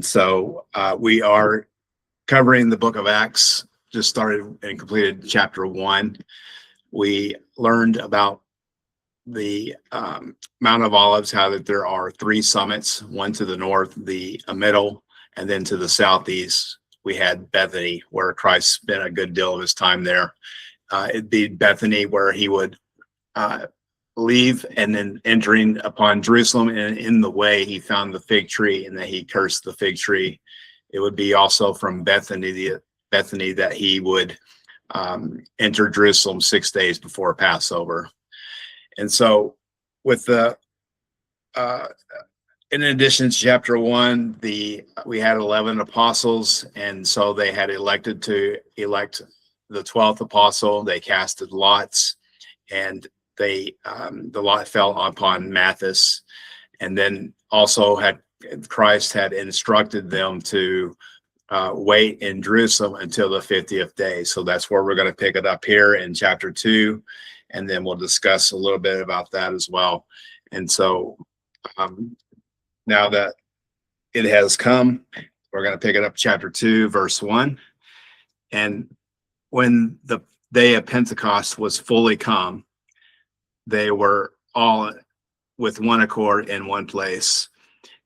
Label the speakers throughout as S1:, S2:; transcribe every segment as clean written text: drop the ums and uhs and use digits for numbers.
S1: so we are covering the book of Acts, just started and completed chapter 1. We learned about the Mount of Olives, how that there are 3 summits, one to the north, the middle, and then to the southeast. We had Bethany, where Christ spent a good deal of his time there. It'd be Bethany where he would leave, and then entering upon Jerusalem, and in the way he found the fig tree, and that he cursed the fig tree. It would be also from Bethany that he would enter Jerusalem 6 days before Passover. And so with the in addition to chapter 1, we had 11 apostles, and so they had elected to elect the 12th apostle. They casted lots, and the lot fell upon Matthias. And then also Christ had instructed them to wait in Jerusalem until the 50th day. So that's where we're going to pick it up here in chapter 2, and then we'll discuss a little bit about that as well. And so now that it has come, we're going to pick it up chapter 2, verse 1. And when the day of Pentecost was fully come, they were all with one accord in one place.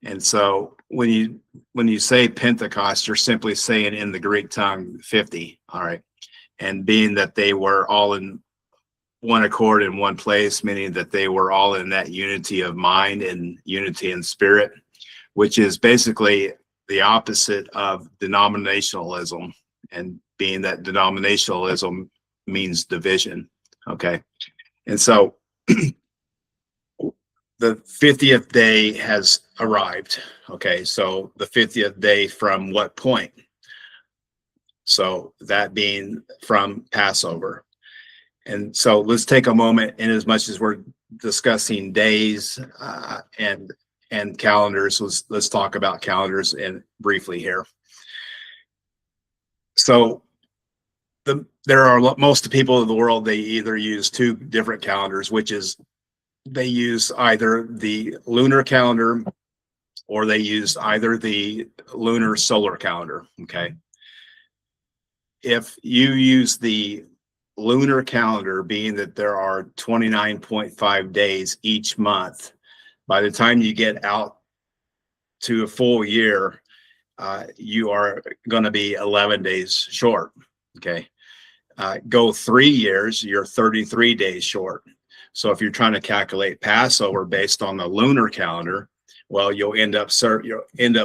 S1: And so when you say Pentecost, you're simply saying in the Greek tongue 50. All right. And being that they were all in one accord in one place, meaning that they were all in that unity of mind and unity in spirit, which is basically the opposite of denominationalism. And being that denominationalism means division. Okay. And so the 50th day has arrived. Okay, so the 50th day from what point? So that being from Passover. And so let's take a moment, in as much as we're discussing days and calendars, let's talk about calendars and briefly here. So there are most people in the world, they either use 2 different calendars, which is they use either the lunar calendar or they use either the lunar solar calendar. Okay. If you use the lunar calendar, being that there are 29.5 days each month, by the time you get out to a full year, you are going to be 11 days short. Okay. Go 3 years, you're 33 days short. So if you're trying to calculate Passover based on the lunar calendar, well, you'll end up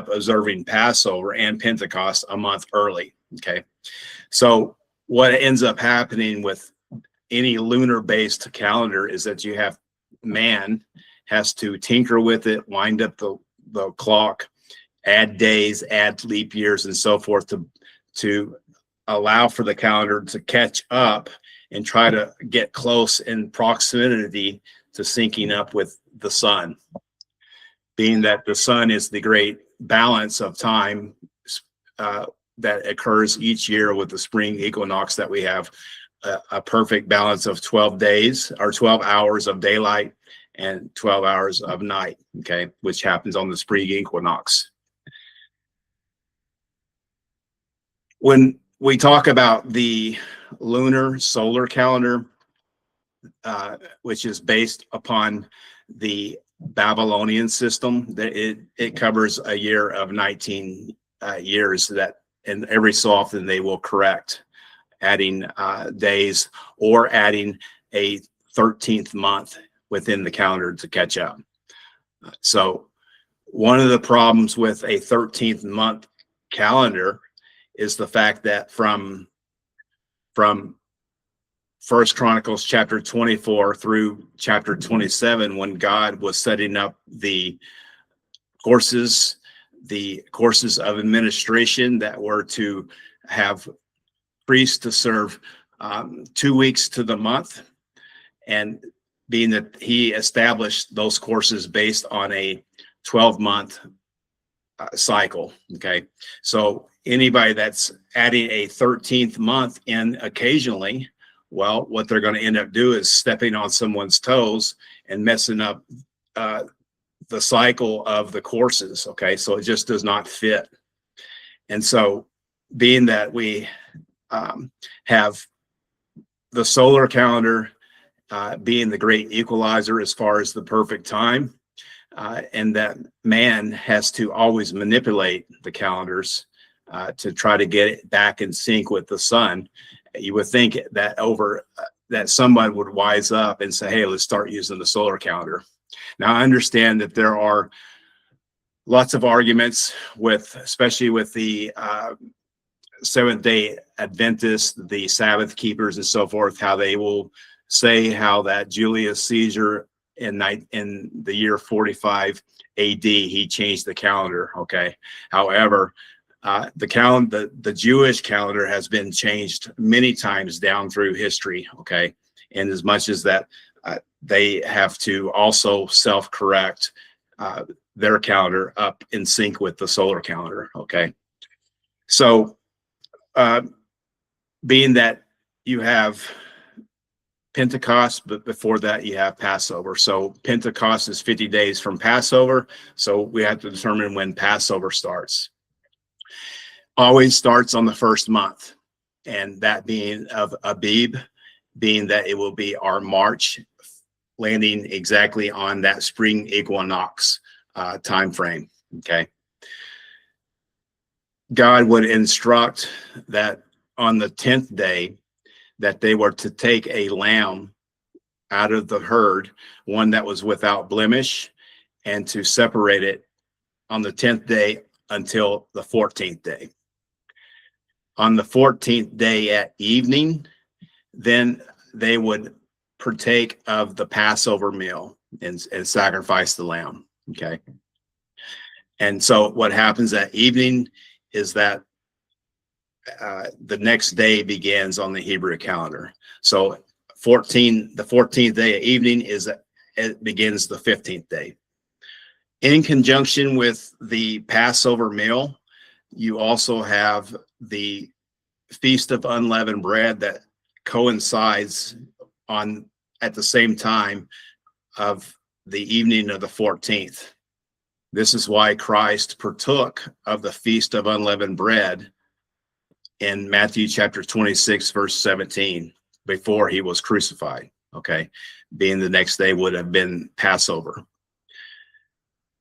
S1: observing Passover and Pentecost a month early. Okay. So what ends up happening with any lunar-based calendar is that man has to tinker with it, wind up the clock, add days, add leap years, and so forth to allow for the calendar to catch up and try to get close in proximity to syncing up with the sun. Being that the sun is the great balance of time that occurs each year with the spring equinox, that we have a perfect balance of 12 days or 12 hours of daylight and 12 hours of night, okay, which happens on the spring equinox. When we talk about the lunar solar calendar, which is based upon the Babylonian system, that it covers a year of 19 years, that, and every so often they will correct, adding days or adding a 13th month within the calendar to catch up. So one of the problems with a 13th month calendar is the fact that from 1 Chronicles chapter 24 through chapter 27, when God was setting up the courses of administration that were to have priests to serve 2 weeks to the month, and being that he established those courses based on a 12-month cycle. Okay, so anybody that's adding a 13th month in occasionally, well, what they're going to end up doing is stepping on someone's toes and messing up the cycle of the courses. Okay, so it just does not fit. And so, being that we have the solar calendar being the great equalizer as far as the perfect time, and that man has to always manipulate the calendars to try to get it back in sync with the sun, you would think that that someone would wise up and say, hey, let's start using the solar calendar. Now, I understand that there are lots of arguments with, especially with the Seventh-day Adventists, the Sabbath keepers and so forth, how they will say how that Julius Caesar in the year 45 AD, he changed the calendar. Okay. However, the Jewish calendar has been changed many times down through history. Okay. And as much as that, they have to also self-correct their calendar up in sync with the solar calendar. Okay. So, being that you have Pentecost, but before that you have Passover. So Pentecost is 50 days from Passover. So we have to determine when Passover starts. Always starts on the first month, and that being of Abib, being that it will be our March, landing exactly on that spring equinox time frame. Okay. God would instruct that on the 10th day that they were to take a lamb out of the herd, one that was without blemish, and to separate it on the 10th day until the 14th day. On the 14th day at evening, then they would partake of the Passover meal and sacrifice the lamb. Okay. And so what happens that evening is that the next day begins on the Hebrew calendar. So the 14th day of evening it begins the 15th day. In conjunction with the Passover meal, you also have the Feast of Unleavened Bread that coincides at the same time of the evening of the 14th. This is why Christ partook of the Feast of Unleavened Bread in Matthew chapter 26, verse 17, before he was crucified. Okay. Being the next day would have been Passover.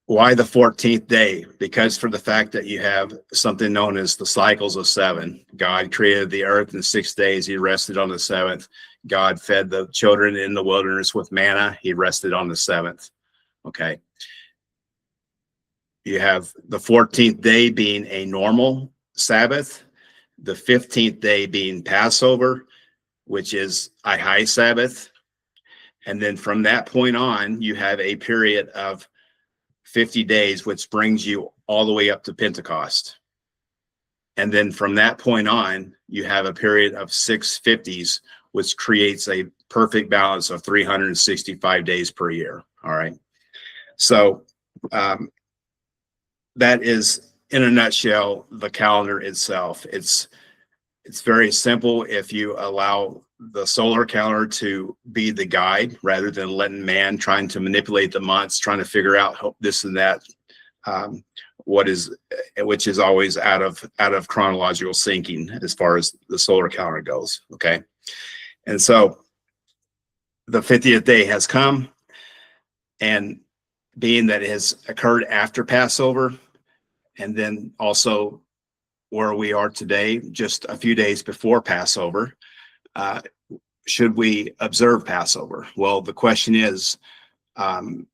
S1: Why the 14th day? Because for the fact that you have something known as the cycles of seven. God created the earth in 6 days. He rested on the seventh. God fed the children in the wilderness with manna. He rested on the seventh. Okay. You have the 14th day being a normal Sabbath, the 15th day being Passover, which is a high Sabbath. And then from that point on, you have a period of 50 days, which brings you all the way up to Pentecost. And then from that point on, you have a period of 650s, which creates a perfect balance of 365 days per year. All right. So that is, in a nutshell, the calendar itself. It's very simple if you allow the solar calendar to be the guide rather than letting man trying to manipulate the months, trying to figure out this and that, which is always out of chronological syncing as far as the solar calendar goes. Okay. And so the 50th day has come, and being that it has occurred after Passover, and then also where we are today, just a few days before Passover, should we observe Passover? Well, the question is, and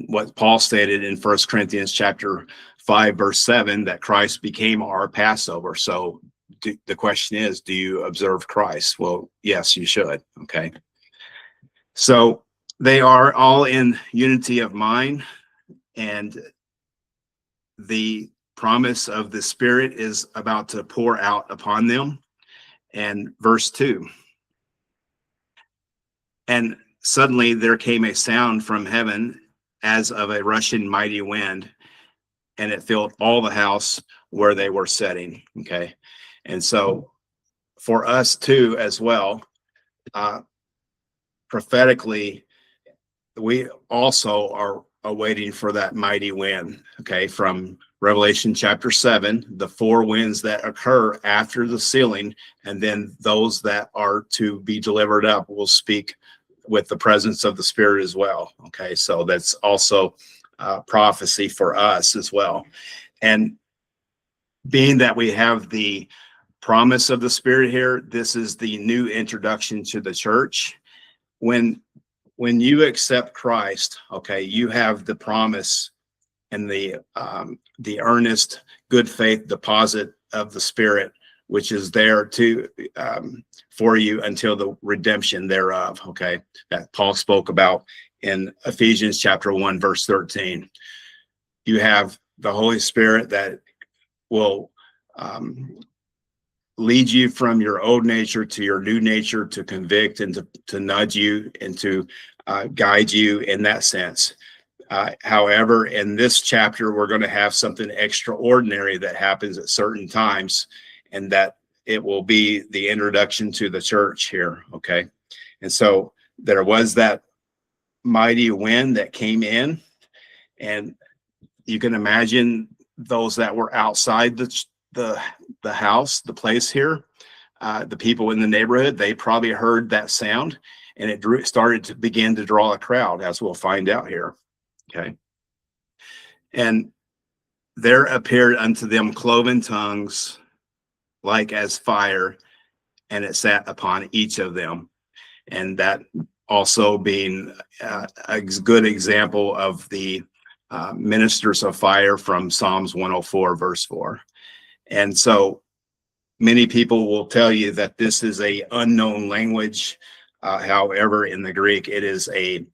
S1: what Paul stated in 1 Corinthians chapter 5, verse 7, that Christ became our Passover. So the question is, do you observe Christ? Well, yes, you should. Okay. So they are all in unity of mind, and the promise of the Spirit is about to pour out upon them. And verse 2, and suddenly there came a sound from heaven as of a rushing mighty wind, and it filled all the house where they were sitting. Okay. And so for us too, as well, prophetically, we also are awaiting for that mighty wind, okay, from Revelation chapter 7, the four winds that occur after the sealing, and then those that are to be delivered up will speak with the presence of the Spirit as well. Okay, so that's also prophecy for us as well. And being that we have the promise of the Spirit here, this is the new introduction to the church. When you accept Christ, okay, you have the promise and the earnest good faith deposit of the Spirit, which is there to for you until the redemption thereof. Okay, that Paul spoke about in Ephesians chapter 1, verse 13. You have the Holy Spirit that will lead you from your old nature to your new nature, to convict and to nudge you and to guide you in that sense. However, in this chapter, we're going to have something extraordinary that happens at certain times, and that it will be the introduction to the church here. Okay. And so there was that mighty wind that came in, and you can imagine those that were outside the house, the place here, the people in the neighborhood, they probably heard that sound, and it started to begin to draw a crowd, as we'll find out here. Okay. And there appeared unto them cloven tongues like as fire, and it sat upon each of them. And that also being a good example of the ministers of fire from Psalms 104, verse 4. And so many people will tell you that this is a unknown language. However, in the Greek, it is a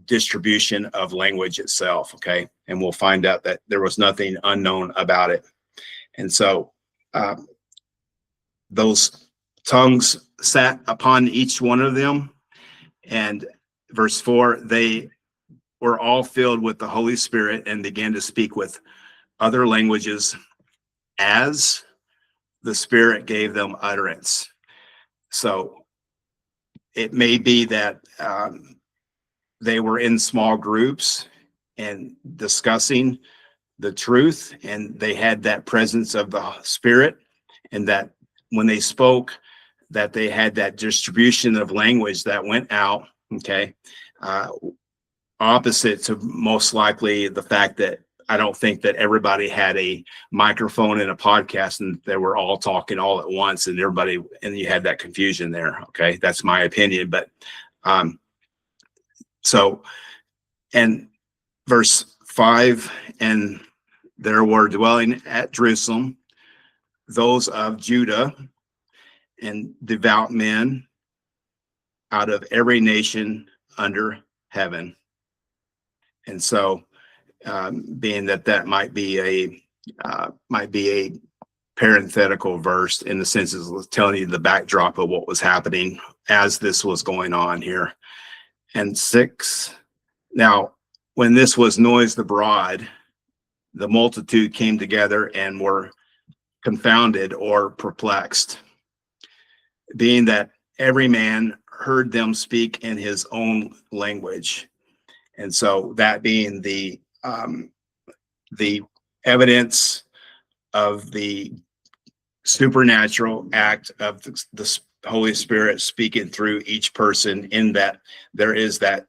S1: distribution of language itself. Okay. And we'll find out that there was nothing unknown about it. And so those tongues sat upon each one of them. And verse 4, they were all filled with the Holy Spirit and began to speak with other languages as the Spirit gave them utterance. So it may be that they were in small groups and discussing the truth, and they had that presence of the Spirit, and that when they spoke, that they had that distribution of language that went out. Okay. Opposite to most likely the fact that I don't think that everybody had a microphone and a podcast and they were all talking all at once, and you had that confusion there. Okay. That's my opinion. But so, and verse 5, and there were dwelling at Jerusalem those of Judah and devout men out of every nation under heaven. And so, being that might be a parenthetical verse in the sense of telling you the backdrop of what was happening as this was going on here. And 6, now when this was noised abroad, the multitude came together and were confounded or perplexed, being that every man heard them speak in his own language. And so that being the evidence of the supernatural act of the Holy Spirit speaking through each person, in that there is that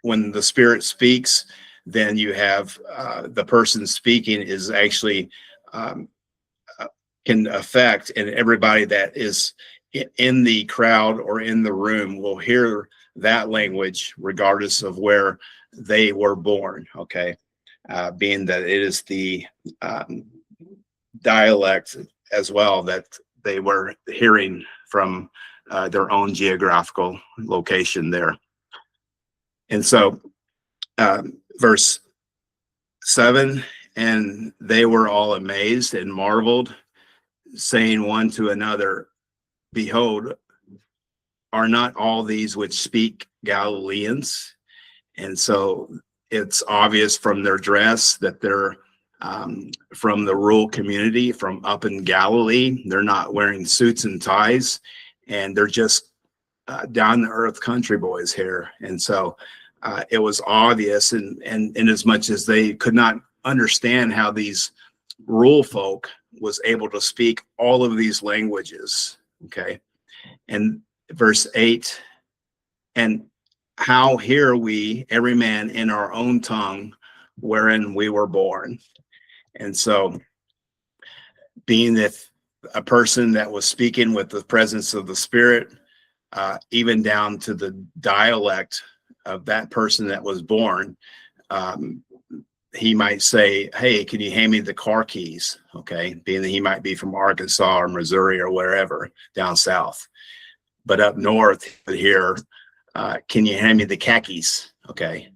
S1: when the Spirit speaks, then you have the person speaking is actually can affect, and everybody that is in the crowd or in the room will hear that language regardless of where they were born. Okay. Being that it is the dialect as well that they were hearing from their own geographical location there. And so verse 7, and they were all amazed and marveled, saying one to another, behold, are not all these which speak Galileans? And so it's obvious from their dress that they're from the rural community, from up in Galilee. They're not wearing suits and ties, and they're just down to earth country boys here. And so it was obvious, and in as much as they could not understand how these rural folk was able to speak all of these languages. Okay. And verse 8, and how hear we every man in our own tongue wherein we were born. And so, being that a person that was speaking with the presence of the Spirit, even down to the dialect of that person that was born, um, he might say, "Hey, can you hand me the car keys?" Okay, being that he might be from Arkansas or Missouri or wherever down south. But up north here, can you hand me the khakis? Okay.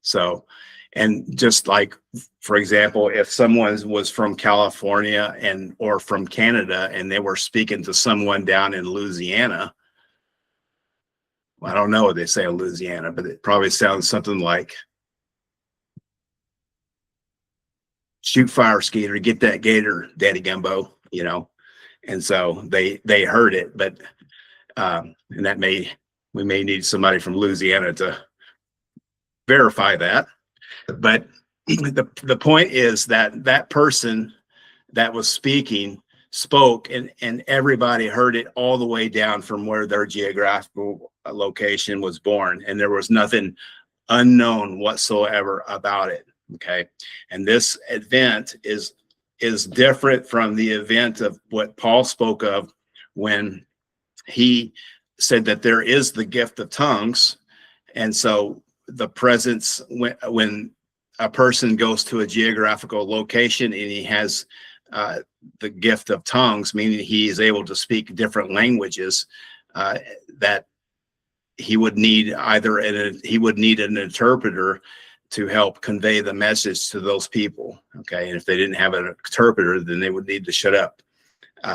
S1: So, and just like, for example, if someone was from California and or from Canada and they were speaking to someone down in Louisiana, well, I don't know what they say in Louisiana, but it probably sounds something like "shoot fire skeeter, get that gator, Daddy Gumbo," you know. And so they heard it, but and that we may need somebody from Louisiana to verify that. But the point is that that person that was speaking spoke, and everybody heard it all the way down from where their geographical location was born, and there was nothing unknown whatsoever about it. Okay. And this event is different from the event of what Paul spoke of when he said that there is the gift of tongues. And so the presence, when a person goes to a geographical location and he has the gift of tongues, meaning he is able to speak different languages, that he would need an interpreter to help convey the message to those people. Okay. And if they didn't have an interpreter, then they would need to shut up.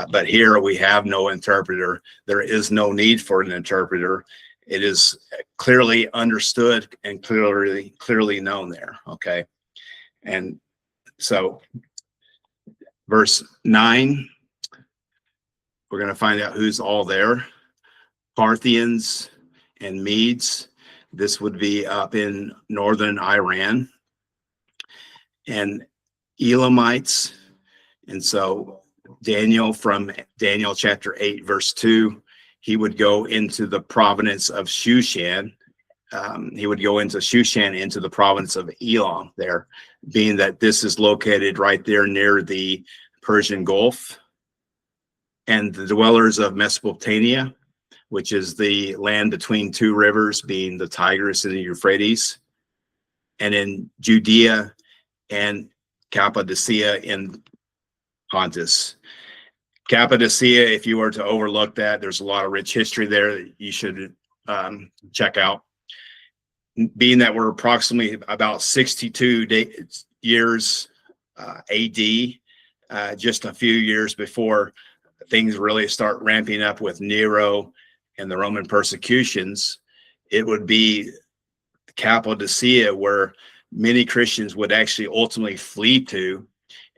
S1: But here we have no interpreter. There is no need for an interpreter. It is clearly understood and clearly known there. Okay. And so verse 9, we're going to find out who's all there. Parthians and Medes. This would be up in northern Iran. And Elamites. And so Daniel, from Daniel chapter 8, verse 2, he would go into the province of Shushan. He would go into Shushan, into the province of Elam there, being that this is located right there near the Persian Gulf. And the dwellers of Mesopotamia, which is the land between two rivers, being the Tigris and the Euphrates, and in Judea and Cappadocia in Pontus. Cappadocia, if you were to overlook that, there's a lot of rich history there that you should check out. Being that we're approximately about 62 years AD, just a few years before things really start ramping up with Nero and the Roman persecutions, it would be Cappadocia where many Christians would actually ultimately flee to,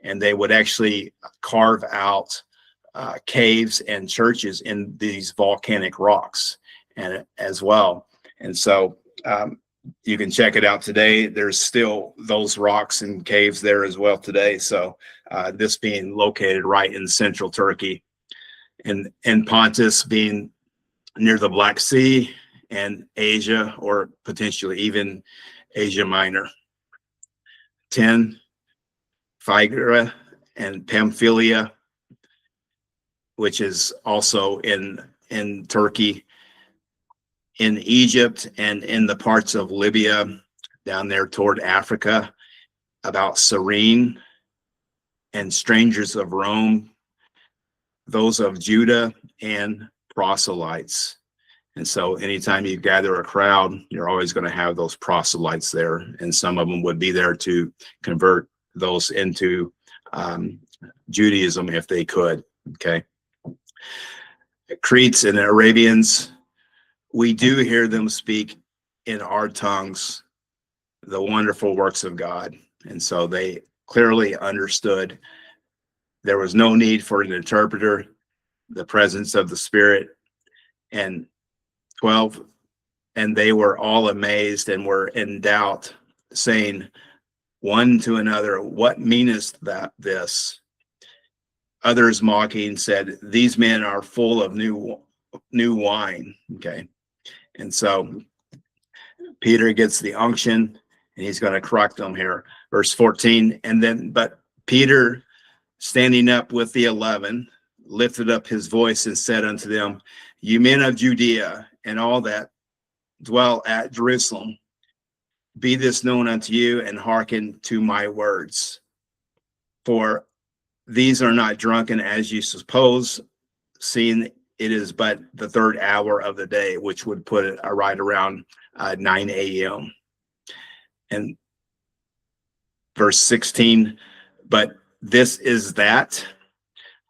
S1: and they would actually carve out caves and churches in these volcanic rocks and as well. And so you can check it out today. There's still those rocks and caves there as well today. So this being located right in central Turkey, and Pontus being near the Black Sea and Asia, or potentially even Asia Minor. 10, Phrygia and Pamphylia, which is also in Turkey, in Egypt, and in the parts of Libya down there toward Africa, about Cyrene, and strangers of Rome, those of Judah, and proselytes. And so anytime you gather a crowd, you're always going to have those proselytes there, and some of them would be there to convert those into Judaism if they could. Okay. Cretes and Arabians, we do hear them speak in our tongues the wonderful works of God. And so they clearly understood there was no need for an interpreter, the presence of the Spirit. And 12, and they were all amazed and were in doubt, saying, one to another, what meanest that this? Others mocking said, these men are full of new wine. Okay. And so Peter gets the unction, and he's going to correct them here. Verse 14. And then, but Peter, standing up with the 11, lifted up his voice and said unto them, you men of Judea and all that dwell at Jerusalem, be this known unto you, and hearken to my words. For these are not drunken as you suppose, seeing it is but the third hour of the day, which would put it right around 9 a.m. And verse 16, but this is that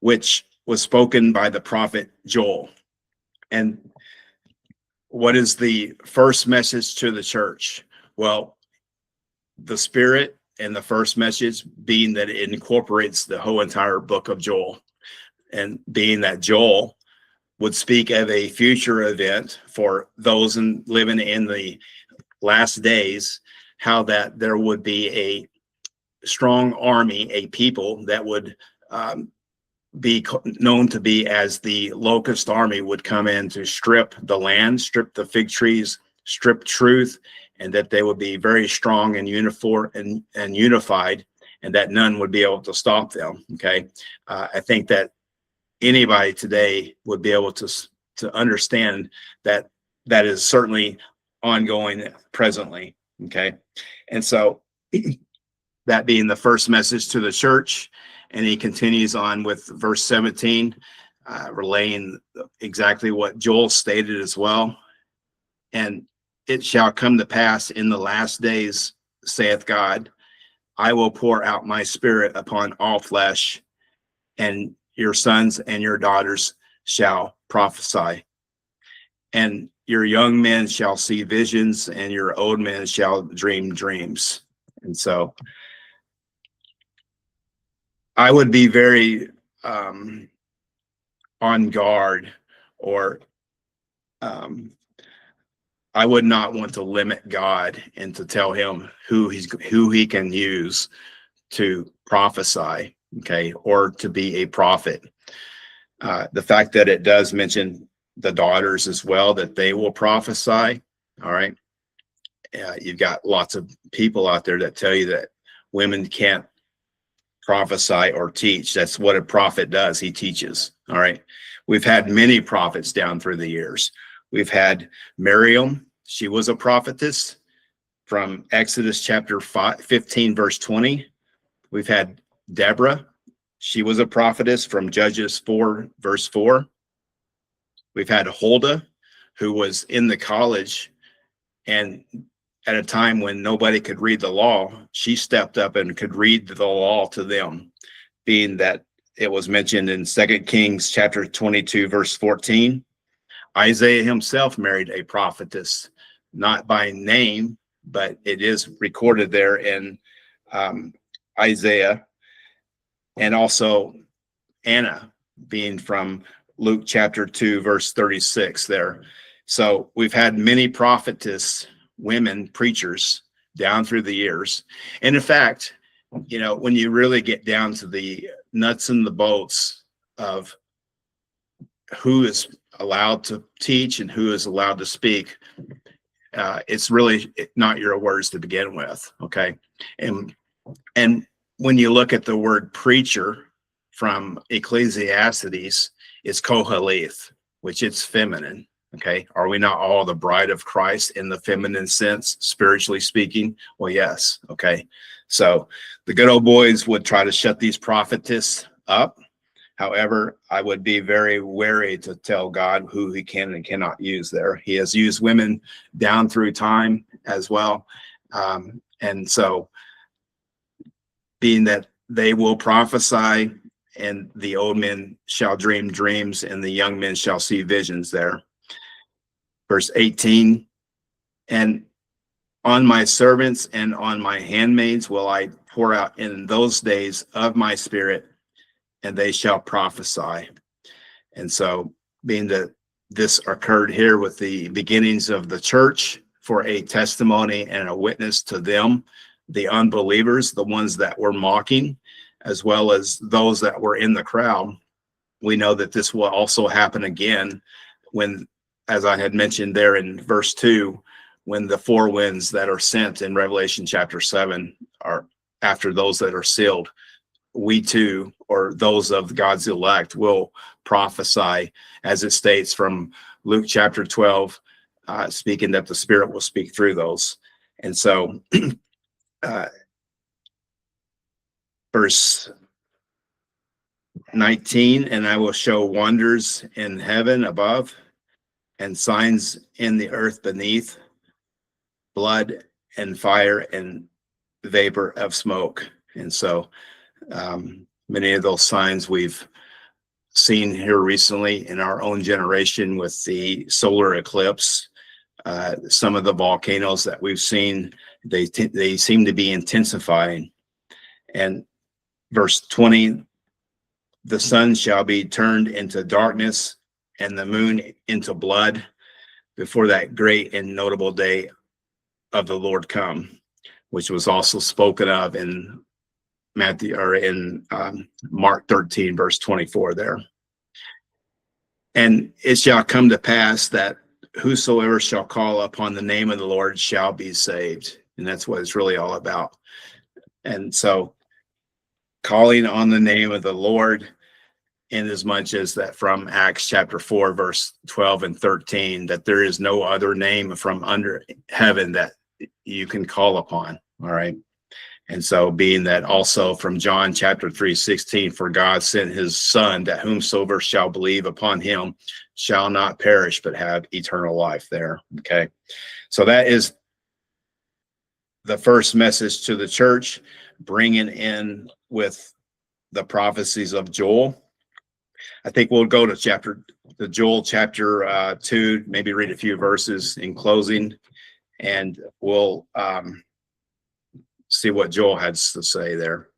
S1: which was spoken by the prophet Joel. And what is the first message to the church? Well, the Spirit and the first message being that it incorporates the whole entire book of Joel, and being that Joel would speak of a future event for those living in the last days, how that there would be a strong army, a people that would be known to be as the locust army, would come in to strip the land, strip the fig trees, strip truth, and that they would be very strong and uniform and unified, and that none would be able to stop them. Okay. I think that anybody today would be able to understand that that is certainly ongoing presently. Okay. And so that being the first message to the church, and he continues on with verse 17, relaying exactly what Joel stated as well. And it shall come to pass in the last days, saith God, I will pour out my spirit upon all flesh, and your sons and your daughters shall prophesy, and your young men shall see visions, and your old men shall dream dreams. And so I would be very on guard, or I would not want to limit God and to tell him who he can use to prophesy, okay, or to be a prophet. The fact that it does mention the daughters as well, that they will prophesy. All right. You've got lots of people out there that tell you that women can't prophesy or teach. That's what a prophet does. He teaches. All right. We've had many prophets down through the years. We've had Miriam. She was a prophetess from Exodus chapter 15, verse 20. We've had Deborah. She was a prophetess from Judges 4, verse 4. We've had Huldah, who was in the college, and at a time when nobody could read the law, she stepped up and could read the law to them, being that it was mentioned in 2 Kings chapter 22, verse 14. Isaiah himself married a prophetess, not by name, but it is recorded there in Isaiah. And also Anna, being from Luke chapter 2, verse 36 there. So we've had many prophetess women preachers down through the years. And in fact, you know, when you really get down to the nuts and the bolts of who is allowed to teach and who is allowed to speak, it's really not your words to begin with. Okay. And when you look at the word preacher from Ecclesiastes, it's koheleth, which it's feminine. Okay. Are we not all the bride of Christ in the feminine sense, spiritually speaking? Well, yes. Okay. So the good old boys would try to shut these prophetess up. However, I would be very wary to tell God who he can and cannot use there. He has used women down through time as well. And so being that they will prophesy, and the old men shall dream dreams, and the young men shall see visions there. Verse 18, and on my servants and on my handmaids will I pour out in those days of my spirit, and they shall prophesy. And so being that this occurred here with the beginnings of the church for a testimony and a witness to them, the unbelievers, the ones that were mocking, as well as those that were in the crowd. We know that this will also happen again when, as I had mentioned there in verse 2, when the four winds that are sent in Revelation chapter 7 are after those that are sealed. We too, or those of God's elect, will prophesy, as it states from Luke chapter 12, speaking that the Spirit will speak through those. And so, verse 19, and I will show wonders in heaven above and signs in the earth beneath, blood and fire and vapor of smoke. And so many of those signs we've seen here recently in our own generation with the solar eclipse. Some of the volcanoes that we've seen, they seem to be intensifying. And verse 20, the sun shall be turned into darkness and the moon into blood before that great and notable day of the Lord come, which was also spoken of in Matthew, or in Mark 13, verse 24 there. And it shall come to pass that whosoever shall call upon the name of the Lord shall be saved. And that's what it's really all about. And so calling on the name of the Lord, in as much as that from Acts chapter 4, verse 12 and 13, that there is no other name from under heaven that you can call upon. All right. And so being that also from John chapter 3:16, for God sent his son, that whomsoever shall believe upon him shall not perish, but have eternal life there. Okay. So that is the first message to the church, bringing in with the prophecies of Joel. I think we'll go to Joel chapter 2, maybe read a few verses in closing, and we'll see what Joel has to say there.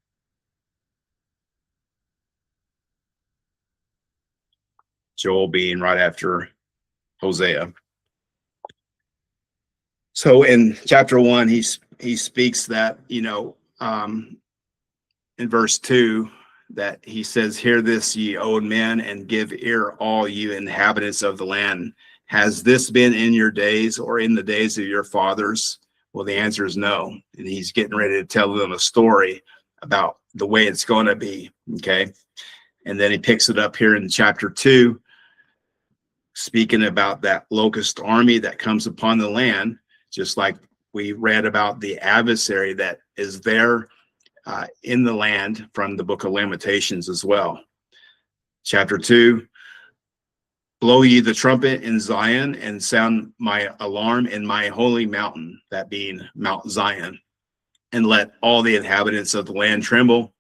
S1: Joel being right after Hosea. So in chapter 1, he speaks that, in verse 2, that he says, hear this, ye old men, and give ear, all you inhabitants of the land. Has this been in your days, or in the days of your fathers? Well, the answer is no. And he's getting ready to tell them a story about the way it's going to be. Okay. And then he picks it up here in chapter 2, speaking about that locust army that comes upon the land, just like we read about the adversary that is there in the land from the book of Lamentations as well. Chapter 2, blow ye the trumpet in Zion and sound my alarm in my holy mountain, that being Mount Zion, and let all the inhabitants of the land tremble,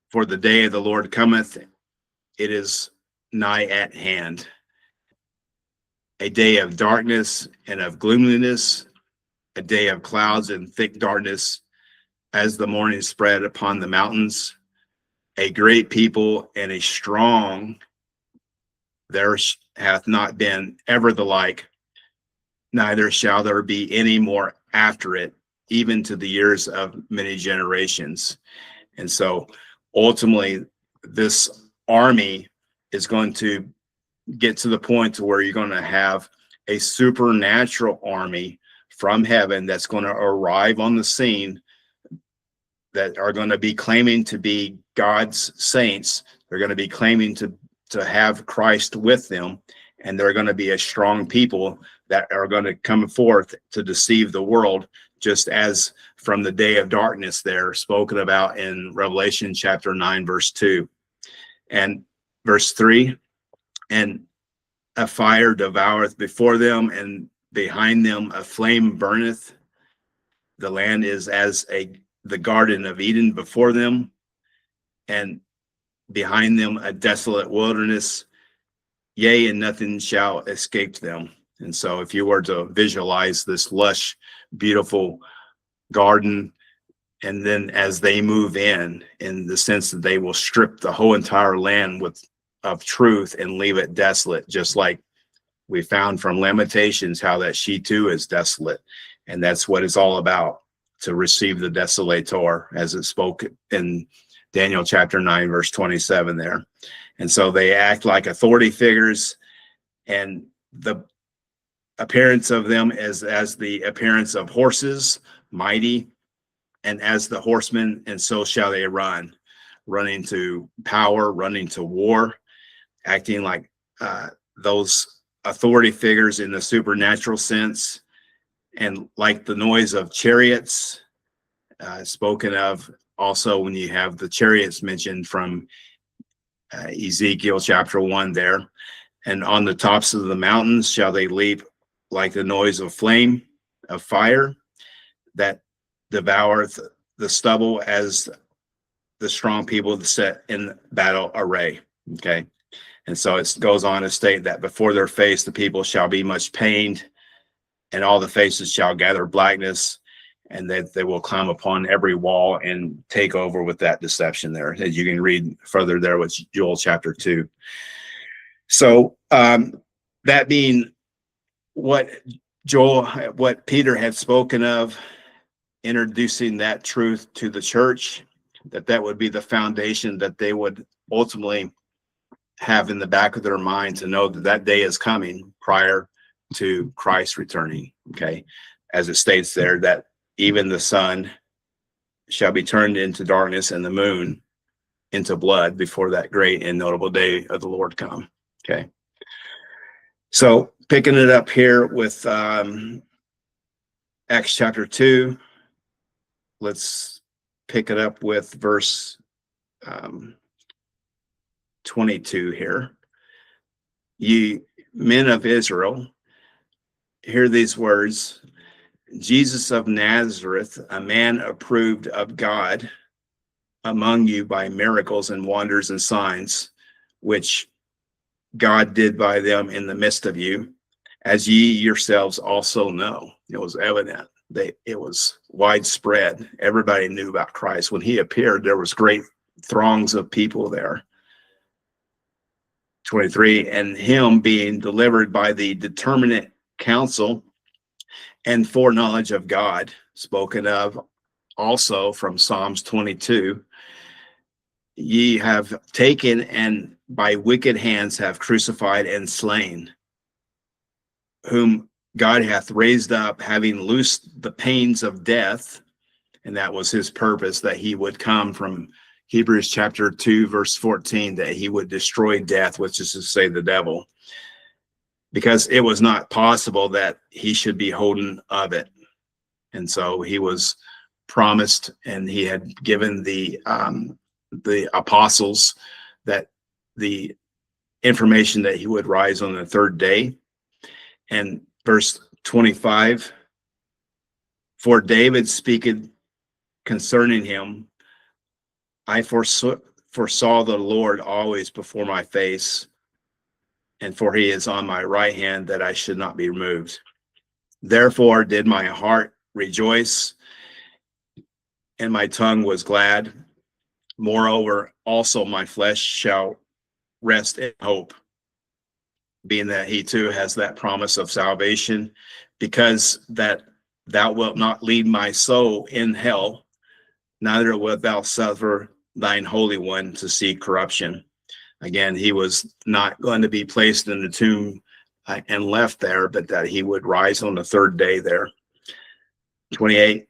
S1: for the day of the Lord cometh, it is nigh at hand, a day of darkness and of gloominess, a day of clouds and thick darkness, as the morning spread upon the mountains, a great people and a strong, there hath not been ever the like, neither shall there be any more after it, even to the years of many generations. And so ultimately, this army is going to get to the point to where you're going to have a supernatural army from heaven that's going to arrive on the scene, that are going to be claiming to be God's saints. They're going to be claiming to have Christ with them, and they're going to be a strong people that are going to come forth to deceive the world, just as from the day of darkness there spoken about in Revelation chapter 9, verse 2. And verse 3, and a fire devoureth before them, and behind them a flame burneth. The land is as the garden of Eden before them, and behind them a desolate wilderness, yea, and nothing shall escape them. And so if you were to visualize this lush, beautiful garden, and then as they move in the sense that they will strip the whole entire land of truth and leave it desolate, just like we found from Lamentations, how that she too is desolate. And that's what it's all about. to receive the desolator, as it spoke in Daniel chapter 9, verse 27 there. And so they act like authority figures, and the appearance of them is as the appearance of horses, mighty, and as the horsemen, and so shall they run, running to power, running to war, acting like those authority figures in the supernatural sense, and like the noise of chariots, spoken of also when you have the chariots mentioned from Ezekiel chapter 1 there. And on the tops of the mountains shall they leap like the noise of flame of fire that devoureth the stubble, as the strong people set in battle array. Okay. And so it goes on to state that before their face the people shall be much pained, and all the faces shall gather blackness, and that they will climb upon every wall and take over with that deception there. As you can read further there with Joel chapter 2. So that being what Peter had spoken of, introducing that truth to the church, that would be the foundation that they would ultimately have in the back of their mind, to know that that day is coming prior to Christ returning. Okay. As it states there, that even the sun shall be turned into darkness and the moon into blood before that great and notable day of the Lord come. Okay. So picking it up here with Acts chapter 2, let's pick it up with verse 22 here. Ye men of Israel, hear these words: Jesus of Nazareth, a man approved of God among you by miracles and wonders and signs, which God did by them in the midst of you, as ye yourselves also know. It was evident. It was widespread. Everybody knew about Christ. When he appeared, there was great throngs of people there. 23, and him being delivered by the determinate counsel and foreknowledge of God, spoken of also from Psalms 22, ye have taken and by wicked hands have crucified and slain, whom God hath raised up, having loosed the pains of death. And that was his purpose, that he would come from Hebrews chapter 2, verse 14, that he would destroy death, which is to say the devil, because it was not possible that he should be holden of it. And so he was promised, and he had given the apostles that the information that he would rise on the third day. And verse 25, for David speaketh concerning him, I foresaw the Lord always before my face, and for he is on my right hand, that I should not be removed. Therefore did my heart rejoice, and my tongue was glad. Moreover, also my flesh shall rest in hope, being that he too has that promise of salvation, because that thou wilt not lead my soul in hell, neither wilt thou suffer thine Holy One to see corruption. Again, he was not going to be placed in the tomb and left there, but that he would rise on the third day there. 28,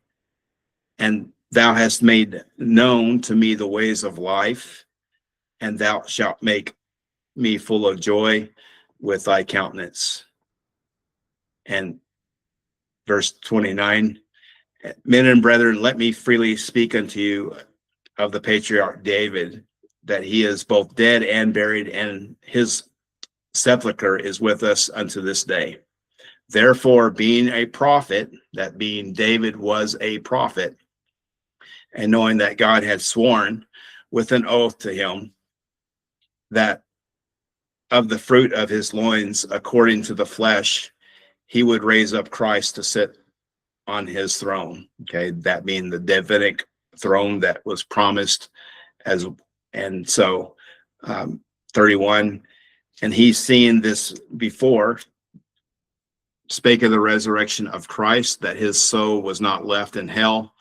S1: and thou hast made known to me the ways of life, and thou shalt make me full of joy with thy countenance. And verse 29, men and brethren, let me freely speak unto you of the patriarch David, that he is both dead and buried, and his sepulchre is with us unto this day. Therefore, being a prophet, that being David was a prophet, and knowing that God had sworn with an oath to him that of the fruit of his loins, according to the flesh, he would raise up Christ to sit on his throne. Okay, that being the Davidic throne that was promised. And so 31, and he's seen this before, spake of the resurrection of Christ, that his soul was not left in hell,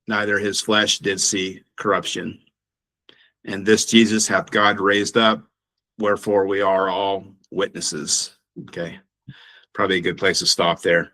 S1: neither his flesh did see corruption. And this Jesus hath God raised up, wherefore we are all witnesses. Okay, probably a good place to stop there.